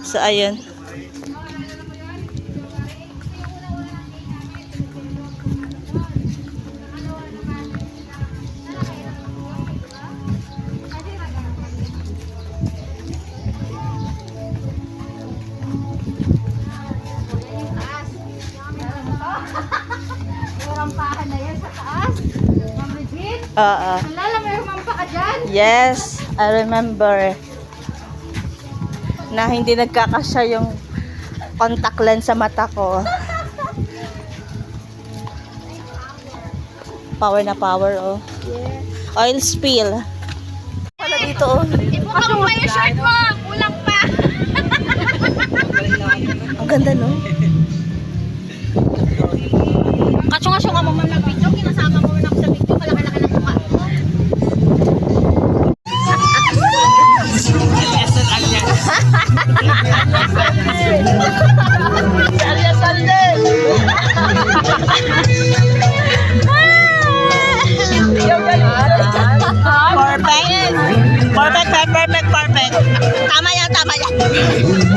So, ayun. Rampahan na yan sa taas. Ma'am Regine, Oo. alala mo yung humampa ka dyan? Yes, I remember. Na hindi nagkakasya yung contact lens sa mata ko. Power na power, oh. Yeah. Oil spill. Wala dito, oh. Ibuka mo pa yung shirt mo. Kulang pa. Ang ganda, no? Kasyong-kasyong ka mo man ng video. Kinasama mo na ako sa video. Kalaki-laki ng mukha mo. Perfect. Perfect. Tama yan, tama yan.